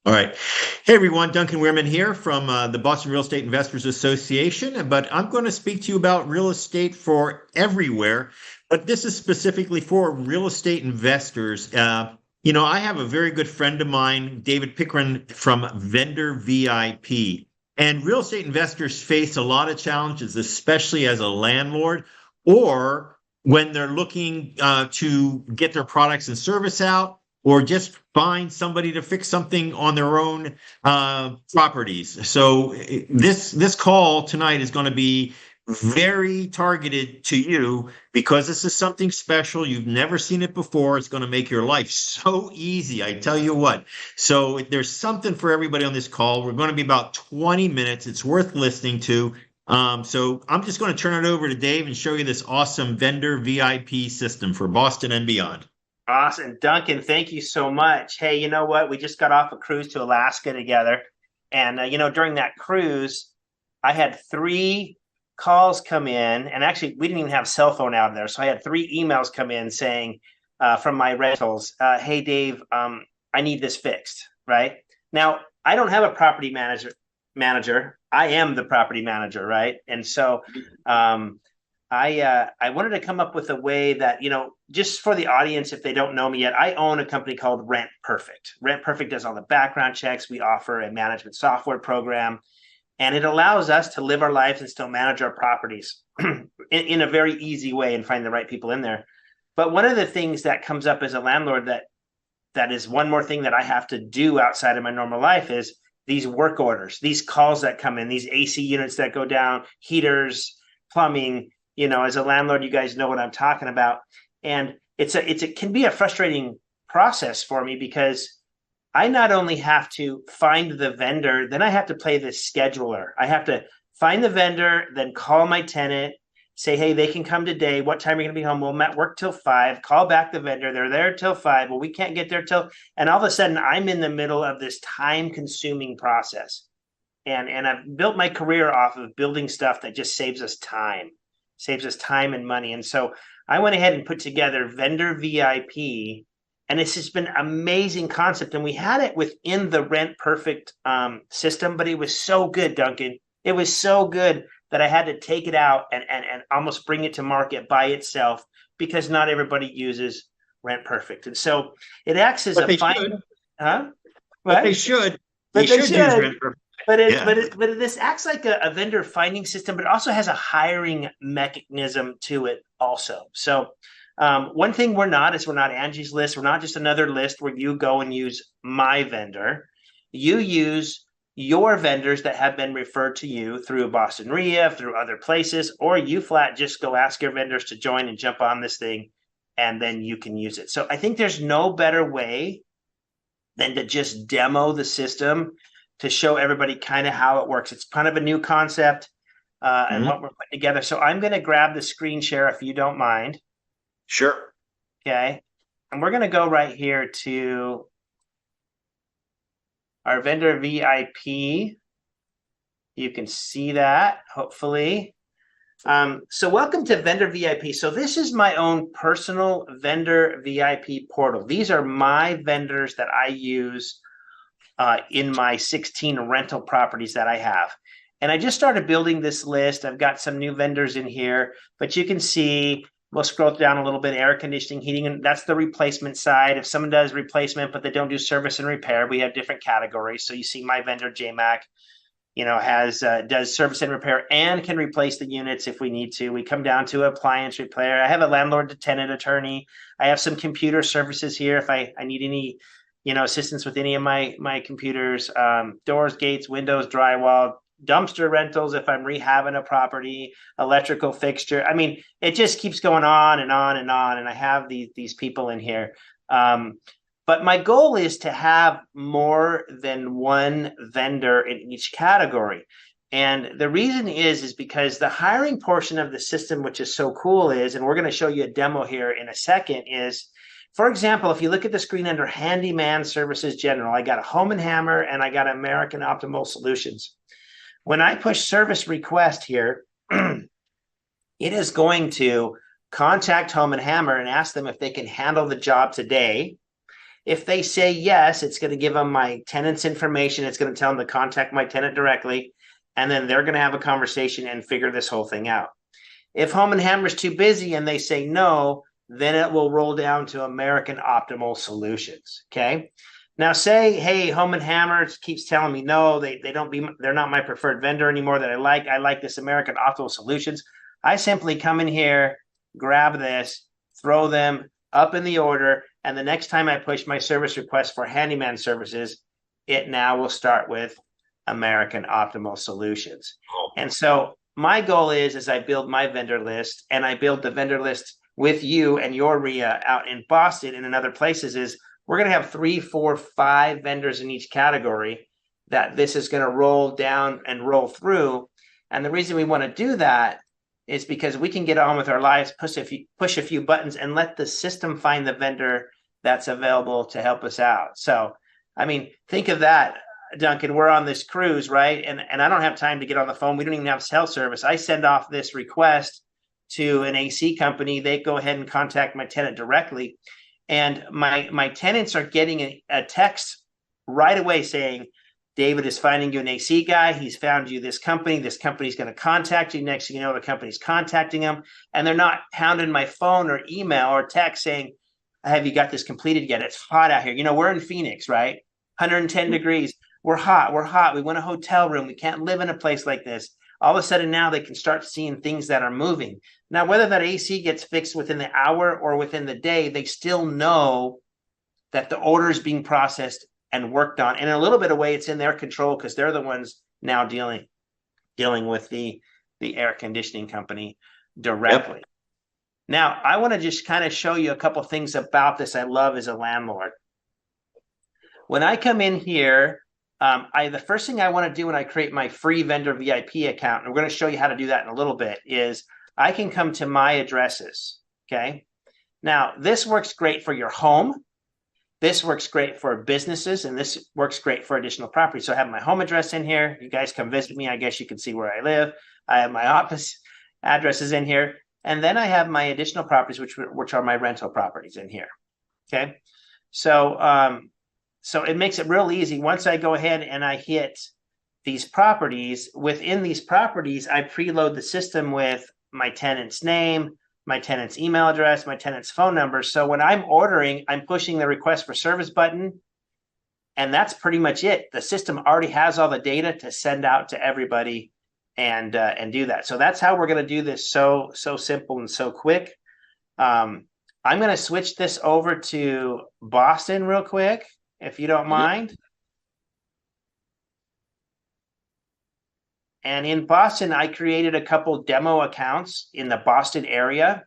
All right. Hey, everyone. Duncan Wehrman here from the Boston Real Estate Investors Association. But I'm going to speak to you about real estate for everywhere. But this is specifically for real estate investors. I have a very good friend of mine, David Pickren from Vendor VIP. And real estate investors face a lot of challenges, especially as a landlord or when they're looking to get their products and service out or just find somebody to fix something on their own properties. So this call tonight is going to be very targeted to you because this is something special. You've never seen it before. It's going to make your life so easy. I tell you what. So there's something for everybody on this call. We're going to be about 20 minutes. It's worth listening to. So I'm just going to turn it over to Dave and show you this awesome vendor VIP system for Boston and beyond. Awesome. Duncan, thank you so much. Hey, you know what? We just got off a cruise to Alaska together. And, during that cruise, I had 3 calls come in. And actually, we didn't even have cell phone out there. So I had 3 emails come in saying from my rentals, hey, Dave, I need this fixed. Right now, I don't have a property manager. I am the property manager. Right. And so I wanted to come up with a way that, just for the audience, if they don't know me yet, I own a company called Rent Perfect. Rent Perfect does all the background checks. We offer a management software program, and it allows us to live our lives and still manage our properties in a very easy way and find the right people in there. But one of the things that comes up as a landlord that is one more thing that I have to do outside of my normal life is these work orders, these calls that come in, these AC units that go down, heaters, plumbing. As a landlord, you guys know what I'm talking about. And it can be a frustrating process for me because I not only have to find the vendor, then I have to play the scheduler. I have to find the vendor, then call my tenant, say, hey, they can come today. What time are you going to be home? We'll work till 5. Call back the vendor. They're there till 5. Well, we can't get there till, and all of a sudden I'm in the middle of this time-consuming process. And I've built my career off of building stuff that just saves us time and money. And so I went ahead and put together Vendor VIP, and it's just been an amazing concept. And we had it within the Rent Perfect system, but it was so good, Duncan. It was so good that I had to take it out and almost bring it to market by itself because not everybody uses Rent Perfect. And so it acts as But a they fine, should. huh? But What? they should. But They they should use should. Rent Perfect. Yeah. But this acts like a vendor finding system, but it also has a hiring mechanism to it also. So one thing we're not Angie's List. We're not just another list where you go and use my vendor. You use your vendors that have been referred to you through Boston REIA, through other places, or you flat just go ask your vendors to join and jump on this thing, and then you can use it. So I think there's no better way than to just demo the system to show everybody kind of how it works. It's kind of a new concept and what we're putting together. So I'm going to grab the screen share if you don't mind. Sure. Okay. And we're going to go right here to our vendor VIP. You can see that, hopefully. So welcome to Vendor VIP. So this is my own personal Vendor VIP portal. These are my vendors that I use in my 16 rental properties that I have. And I just started building this list. I've got some new vendors in here, but you can see, we'll scroll down a little bit, air conditioning, heating, and that's the replacement side. If someone does replacement, but they don't do service and repair, we have different categories. So you see my vendor JMac, does service and repair and can replace the units if we need to. We come down to appliance repair. I have a landlord to tenant attorney. I have some computer services here if I need any assistance with any of my computers, doors, gates, windows, drywall, dumpster rentals if I'm rehabbing a property, electrical fixture. I mean, it just keeps going on and on and on. And I have these people in here. But my goal is to have more than one vendor in each category. And the reason is because the hiring portion of the system, which is so cool, and we're going to show you a demo here in a second, is, for example, if you look at the screen under Handyman Services General, I got a Home and Hammer and I got American Optimal Solutions. When I push service request here, it is going to contact Home and Hammer and ask them if they can handle the job today. If they say yes, it's going to give them my tenant's information. It's going to tell them to contact my tenant directly. And then they're going to have a conversation and figure this whole thing out. If Home and Hammer is too busy and they say no, then it will roll down to American Optimal Solutions. Okay. Now say, hey, Home and Hammer keeps telling me no, they're not my preferred vendor anymore that I like. I like this American Optimal Solutions. I simply come in here, grab this, throw them up in the order, and the next time I push my service request for handyman services, it now will start with American Optimal Solutions. And so my goal is, as I build my vendor list, and I build the vendor list with you and your RIA out in Boston and in other places, is we're going to have 3, 4, 5 vendors in each category that this is going to roll down and roll through. And the reason we want to do that is because we can get on with our lives, push a few buttons, and let the system find the vendor that's available to help us out. So, I mean, think of that, Duncan. We're on this cruise, right? And I don't have time to get on the phone. We don't even have cell service. I send off this request to an AC company. They go ahead and contact my tenant directly. And my tenants are getting a text right away saying, David is finding you an AC guy. He's found you this company. This company's going to contact you. Next thing you know, the company's contacting them. And they're not hounding my phone or email or text saying, have you got this completed yet? It's hot out here. You know, we're in Phoenix, right? 110 degrees. We're hot. We're hot. We want a hotel room. We can't live in a place like this. All of a sudden now they can start seeing things that are moving. Now, whether that AC gets fixed within the hour or within the day, they still know that the order is being processed and worked on. And in a little bit of way, it's in their control because they're the ones now dealing with the air conditioning company directly. Yep. Now, I want to just kind of show you a couple things about this I love as a landlord. When I come in here, the first thing I want to do when I create my free vendor VIP account, and we're going to show you how to do that in a little bit, is I can come to my addresses. Okay. Now, this works great for your home. This works great for businesses, and this works great for additional property. So I have my home address in here. You guys come visit me. I guess you can see where I live. I have my office addresses in here. And then I have my additional properties, which are my rental properties in here. Okay. So, so it makes it real easy. Once I go ahead and I hit these properties, within these properties, I preload the system with my tenant's name, my tenant's email address, my tenant's phone number. So when I'm ordering, I'm pushing the request for service button, and that's pretty much it. The system already has all the data to send out to everybody and do that. So that's how we're going to do this so simple and so quick. I'm going to switch this over to Boston real quick, if you don't mind. And in Boston, I created a couple demo accounts in the Boston area.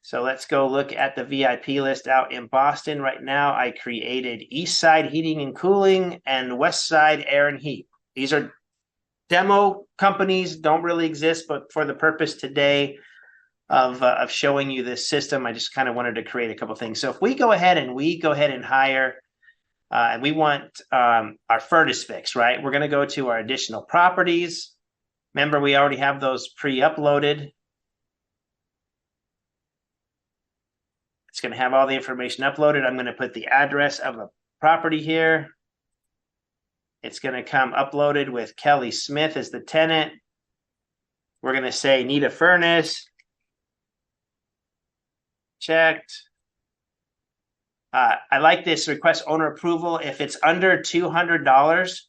So let's go look at the VIP list out in Boston. Right now, I created East Side Heating and Cooling and West Side Air and Heat. These are demo companies, don't really exist, but for the purpose today of showing you this system, I just kind of wanted to create a couple things. So if we go ahead and hire, and we want our furnace fix, right? We're going to go to our additional properties. Remember, we already have those pre-uploaded. It's going to have all the information uploaded. I'm going to put the address of the property here. It's going to come uploaded with Kelly Smith as the tenant. We're going to say need a furnace. Checked. I like this request owner approval. If it's under $200,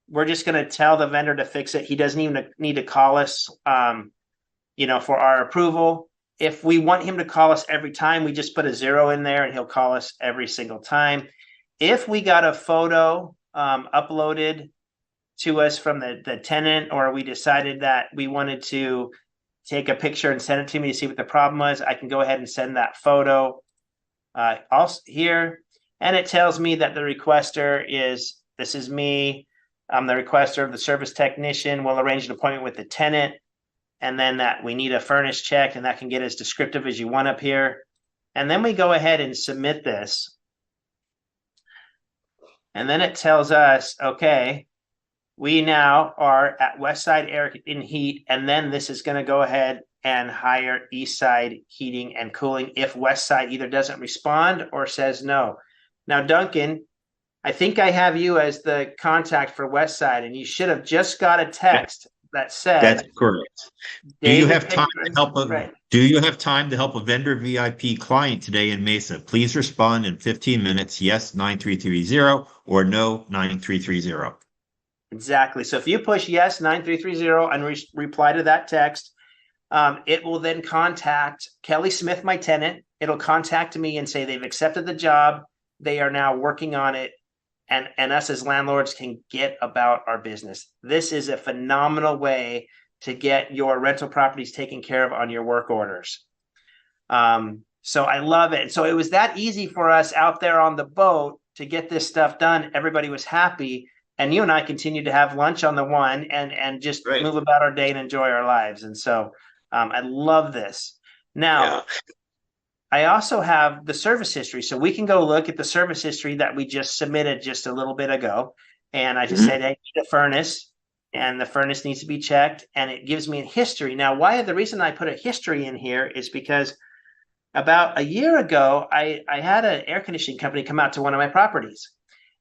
we're just going to tell the vendor to fix it. He doesn't even need to call us, for our approval. If we want him to call us every time, we just put a 0 in there and he'll call us every single time. If we got a photo uploaded to us from the tenant, or we decided that we wanted to take a picture and send it to me to see what the problem was, I can go ahead and send that photo also here, and it tells me that the requester this is me. I'm the requester of the service technician. We'll arrange an appointment with the tenant, and then that we need a furnace check, and that can get as descriptive as you want up here. And then we go ahead and submit this. And then it tells us, okay, we now are at West Side Air and Heat, and then this is going to go ahead and hire East Side Heating and Cooling if West Side either doesn't respond or says no. Now, Duncan, I think I have you as the contact for Westside, and you should have just got a text that That's said correct. Do you David have time to Pickering. help Right. a vendor VIP client today in Mesa? Please respond in 15 minutes. Yes, 9330 or no, 9330. Exactly. So if you push yes 9330 and reply to that text, it will then contact Kelly Smith, my tenant. It'll contact me and say they've accepted the job. They are now working on it. And us as landlords can get about our business. This is a phenomenal way to get your rental properties taken care of on your work orders. So I love it. So it was that easy for us out there on the boat to get this stuff done. Everybody was happy. And you and I continued to have lunch on the one and just Right. move about our day and enjoy our lives. And so I love this. Now, Yeah. I also have the service history. So we can go look at the service history that we just submitted just a little bit ago. And I just said, I need a furnace and the furnace needs to be checked. And it gives me a history. Now, the reason I put a history in here is because about a year ago, I had an air conditioning company come out to one of my properties.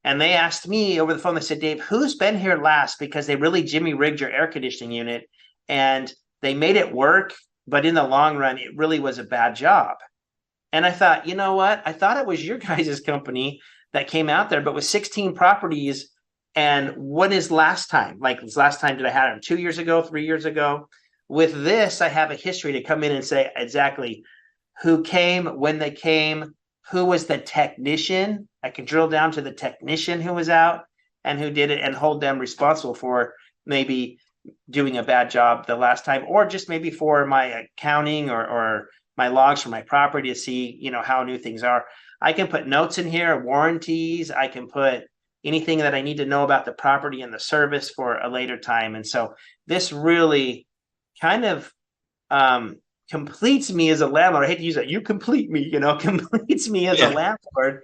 And they asked me over the phone, they said, Dave, who's been here last? Because they really Jimmy rigged your air conditioning unit and they made it work. But in the long run, it really was a bad job. And I thought, you know what? I thought it was your guys' company that came out there, but with 16 properties. And when is last time? Like last time, did I have them 2 years ago, 3 years ago? With this, I have a history to come in and say exactly who came, when they came, who was the technician. I can drill down to the technician who was out and who did it and hold them responsible for maybe doing a bad job the last time, or just maybe for my accounting or my logs for my property to see, how new things are. I can put notes in here, warranties. I can put anything that I need to know about the property and the service for a later time. And so this really kind of completes me as a landlord. I hate to use that. You complete me, completes me as a landlord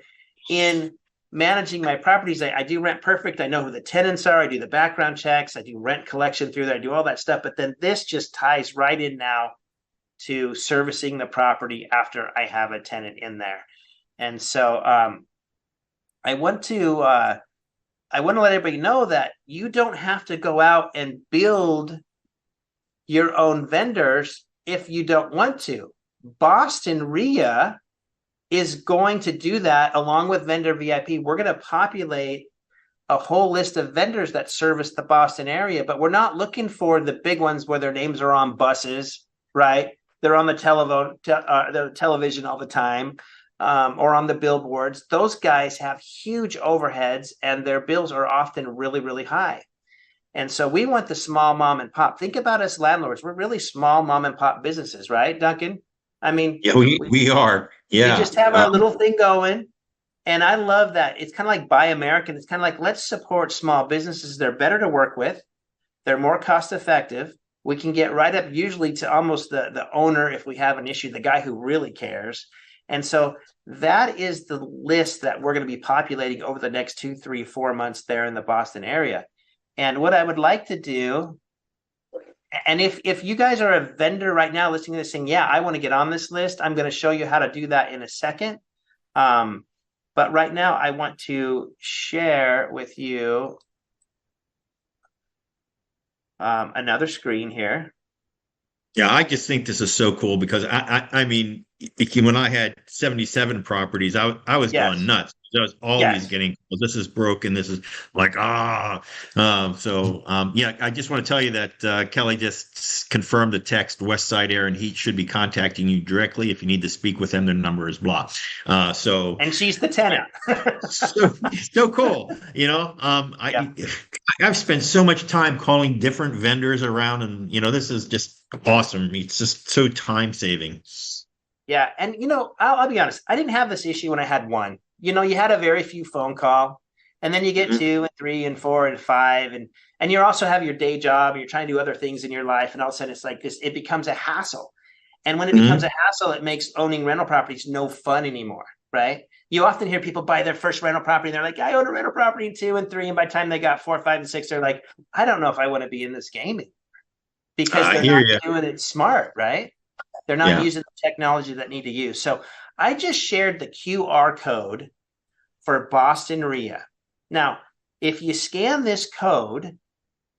in managing my properties. I do Rent Perfect. I know who the tenants are. I do the background checks. I do rent collection through there. I do all that stuff. But then this just ties right in now to servicing the property after I have a tenant in there. And so I want to let everybody know that you don't have to go out and build your own vendors if you don't want to. Boston RIA is going to do that along with Vendor VIP. We're going to populate a whole list of vendors that service the Boston area, but we're not looking for the big ones where their names are on buses, right? They're on the television all the time, or on the billboards. Those guys have huge overheads and their bills are often really, really high. And so we want the small mom and pop. Think about us landlords. We're really small mom and pop businesses, right, Duncan? I mean, Yeah, we are. Yeah. We just have our little thing going. And I love that. It's kind of like Buy American. It's kind of like, let's support small businesses. They're better to work with. They're more cost effective. We can get right up usually to almost the owner if we have an issue, the guy who really cares. And so that is the list that we're going to be populating over the next 2, 3, 4 months there in the Boston area. And what I would like to do, and if you guys are a vendor right now listening to this saying, yeah, I want to get on this list, I'm going to show you how to do that in a second. But right now I want to share with you another screen here. Yeah, I just think this is so cool because I mean, when I had 77 properties, I was going nuts. I was always getting, well, this is broken. This is like, yeah, I just want to tell you that Kelly just confirmed the text Westside Air and Heat should be contacting you directly. If you need to speak with them, their number is blocked. And she's the tenant. so cool. I've spent so much time calling different vendors around and, this is just awesome. It's just so time saving. Yeah. And, I'll be honest. I didn't have this issue when I had one. You had a very few phone call and then you get 2 and 3 and 4 and 5 and you also have your day job and you're trying to do other things in your life. And all of a sudden it's like this, it becomes a hassle. And when it becomes a hassle, it makes owning rental properties no fun anymore. Right. You often hear people buy their first rental property and they're like, I own a rental property in 2 and 3. And by the time they got 4, 5, and 6, they're like, I don't know if I want to be in this game anymore. Because they're not doing it smart, right? They're not using the technology that need to use. So I just shared the QR code for Boston RIA. Now, if you scan this code,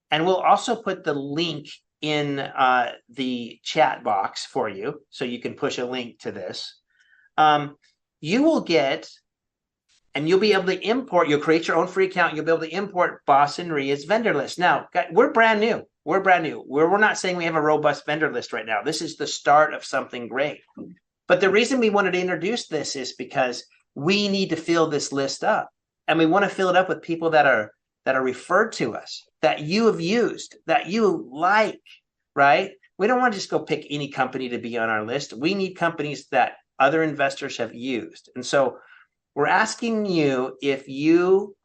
and we'll also put the link in the chat box for you, so you can push a link to this. You will get, and you'll be able to import, you'll create your own free account, you'll be able to import Boston RIA's vendor list. Now, we're brand new. We're not saying we have a robust vendor list right now. This is the start of something great. But the reason we wanted to introduce this is because we need to fill this list up. And we want to fill it up with people that are referred to us, that you have used, that you like, right? We don't want to just go pick any company to be on our list. We need companies that other investors have used. And so we're asking you, if you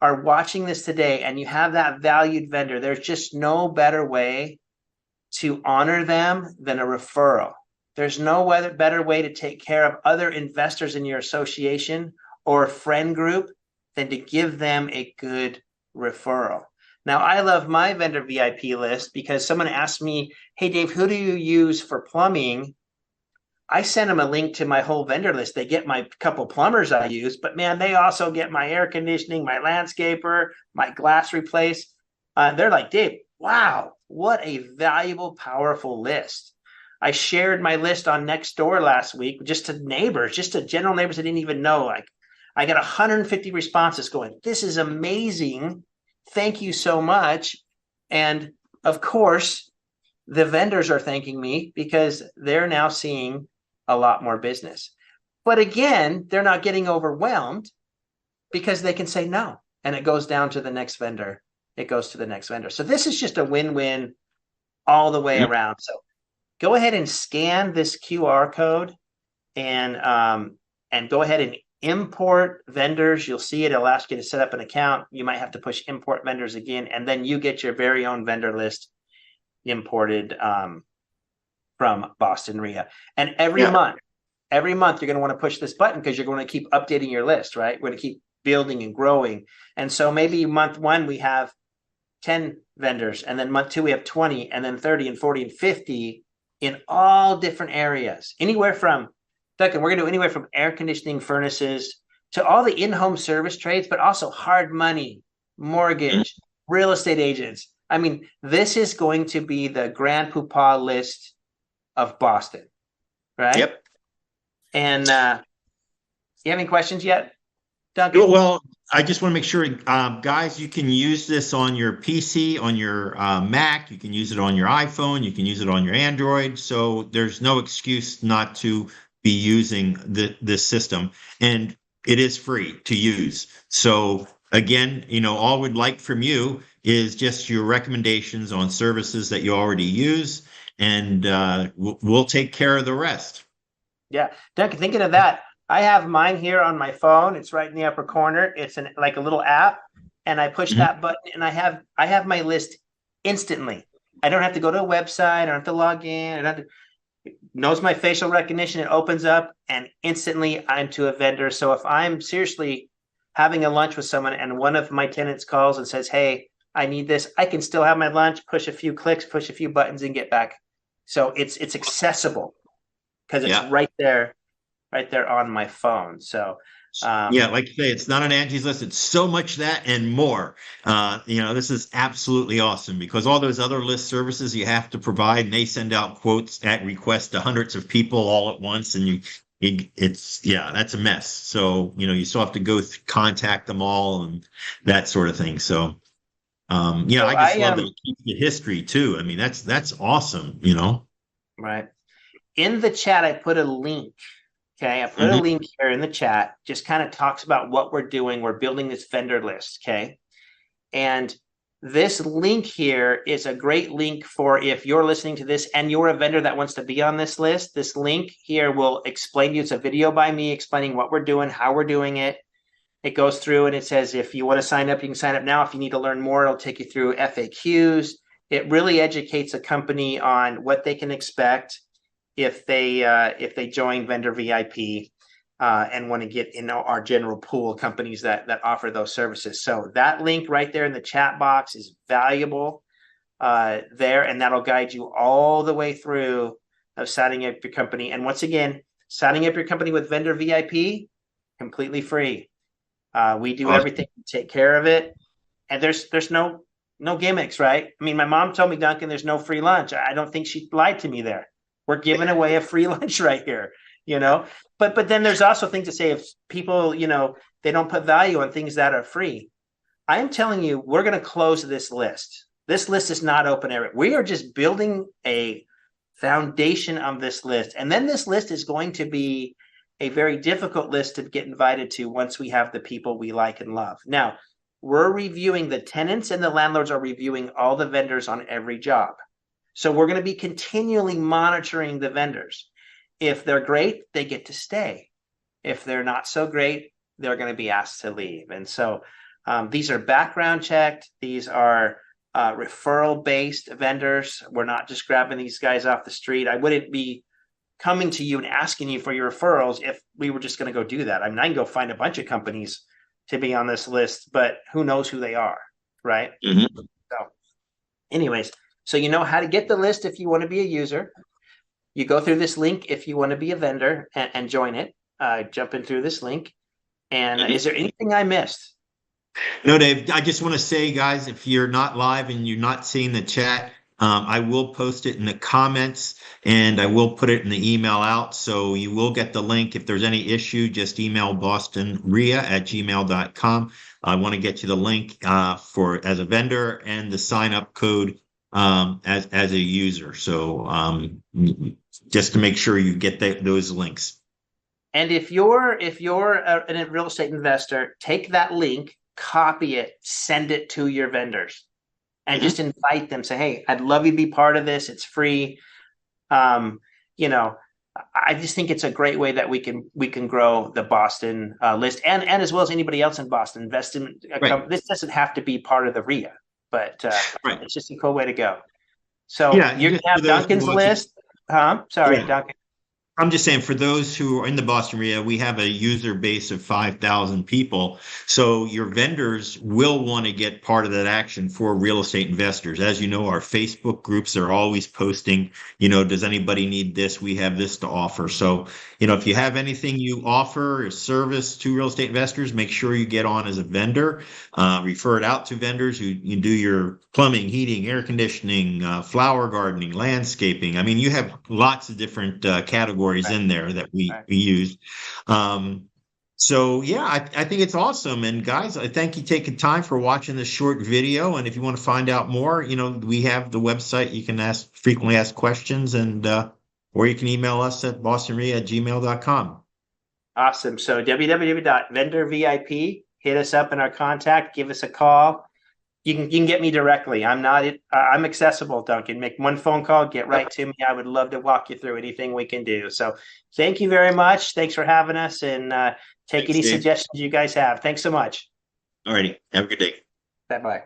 are watching this today and you have that valued vendor, there's just no better way to honor them than a referral. There's no better way to take care of other investors in your association or friend group than to give them a good referral. Now, I love my vendor VIP list because someone asked me, hey, Dave, who do you use for plumbing? I send them a link to my whole vendor list. They get my couple plumbers I use, but man, they also get my air conditioning, my landscaper, my glass replace. They're like, Dave, wow, what a valuable, powerful list. I shared my list on Nextdoor last week, just to neighbors, just to general neighbors I didn't even know. Like, I got 150 responses going, this is amazing. Thank you so much. And of course, the vendors are thanking me because they're now seeing a lot more business. But again, they're not getting overwhelmed because they can say no. And it goes down to the next vendor. It goes to the next vendor. So this is just a win-win all the way around. So go ahead and scan this QR code and go ahead and import vendors. You'll see it. It'll ask you to set up an account. You might have to push import vendors again, and then you get your very own vendor list imported from Boston RIA. And every month you're going to want to push this button because you're going to keep updating your list, right? We're going to keep building and growing. And so maybe month 1 we have 10 vendors, and then month 2 we have 20, and then 30 and 40 and 50 in all different areas. Anywhere from, Duncan, we're going to do anywhere from air conditioning, furnaces, to all the in-home service trades, but also hard money, mortgage, real estate agents. I mean, this is going to be the grand poobah list of Boston, right? Yep. And you have any questions yet, Duncan? Well, I just want to make sure, guys, you can use this on your PC, on your Mac. You can use it on your iPhone. You can use it on your Android. So there's no excuse not to be using this system. And it is free to use. So again, all we'd like from you is just your recommendations on services that you already use, and we'll take care of the rest. Yeah, Duncan, thinking of that, I have mine here on my phone. It's right in the upper corner. It's like a little app, and I push that button, and I have my list instantly. I don't have to go to a website. I don't have to log in. I don't have to. It knows my facial recognition. It opens up, and instantly I'm to a vendor. So if I'm seriously having a lunch with someone and one of my tenants calls and says, hey, I need this, I can still have my lunch, push a few clicks, push a few buttons, and get back. So it's accessible because it's right there on my phone. So like you say, it's not on Angie's list. It's so much that and more. This is absolutely awesome because all those other list services you have to provide, and they send out quotes at request to hundreds of people all at once, and that's a mess. So you still have to go contact them all and that sort of thing. So I just love that it keeps the history too. I mean, that's awesome. Right. In the chat, I put a link. Okay, I put a link here in the chat, just kind of talks about what we're doing. We're building this vendor list, okay? And this link here is a great link for if you're listening to this and you're a vendor that wants to be on this list. This link here will explain to you. It's a video by me explaining what we're doing, how we're doing it. It goes through and it says if you want to sign up, you can sign up now. If you need to learn more, it'll take you through FAQs. It really educates a company on what they can expect if they join Vendor VIP and want to get in our general pool of companies that offer those services. So that link right there in the chat box is valuable there, and that'll guide you all the way through of signing up your company. And once again, signing up your company with Vendor VIP, completely free. We do Awesome. everything to take care of it. And there's no gimmicks, right? I mean, my mom told me, Duncan, there's no free lunch. I don't think she lied to me there. We're giving away a free lunch right here, you know. But then there's also things to say if people, they don't put value on things that are free. I am telling you, we're going to close this list. This list is not open area. We are just building a foundation on this list. And then this list is going to be a very difficult list to get invited to once we have the people we like and love. Now, we're reviewing, the tenants and the landlords are reviewing all the vendors on every job. So we're going to be continually monitoring the vendors. If they're great, they get to stay. If they're not so great, they're going to be asked to leave. And so these are background checked. These are referral-based vendors. We're not just grabbing these guys off the street. I wouldn't be coming to you and asking you for your referrals if we were just going to go do that. I mean, I can go find a bunch of companies to be on this list, but who knows who they are, right? Mm-hmm. So anyways, so you know how to get the list if you want to be a user. You go through this link if you want to be a vendor and join it. Jump in through this link. And is there anything I missed? No, Dave, I just want to say, guys, if you're not live and you're not seeing the chat, I will post it in the comments and I will put it in the email out. So you will get the link. If there's any issue, just email bostonria@gmail.com. I want to get you the link as a vendor and the sign up code as a user. So just to make sure you get those links. And if you're a real estate investor, take that link, copy it, send it to your vendors, and just invite them. Say, hey, I'd love you to be part of this. It's free. I just think it's a great way that we can grow the Boston list, and as well as anybody else in Boston. Invest in this doesn't have to be part of the RIA, but it's just a cool way to go. So you're gonna have Duncan's list. Sorry, Duncan. I'm just saying, for those who are in the Boston area, we have a user base of 5,000 people. So your vendors will want to get part of that action for real estate investors. As you know, our Facebook groups are always posting, does anybody need this? We have this to offer. So, if you have anything you offer or service to real estate investors, make sure you get on as a vendor. Refer it out to vendors who you do your plumbing, heating, air conditioning, flower gardening, landscaping. I mean, you have lots of different categories in there that we use. So yeah, I think it's awesome. And guys, I thank you taking time for watching this short video. And if you want to find out more, we have the website. You can frequently ask questions, and or you can email us at bostonria@gmail.com. Awesome. So www.vendorvip, hit us up in our contact, give us a call. You can get me directly. I'm accessible, Duncan. Make one phone call, get right to me. I would love to walk you through anything we can do. So thank you very much. Thanks for having us, and take any suggestions you guys have. Thanks so much. All righty. Have a good day. Bye-bye.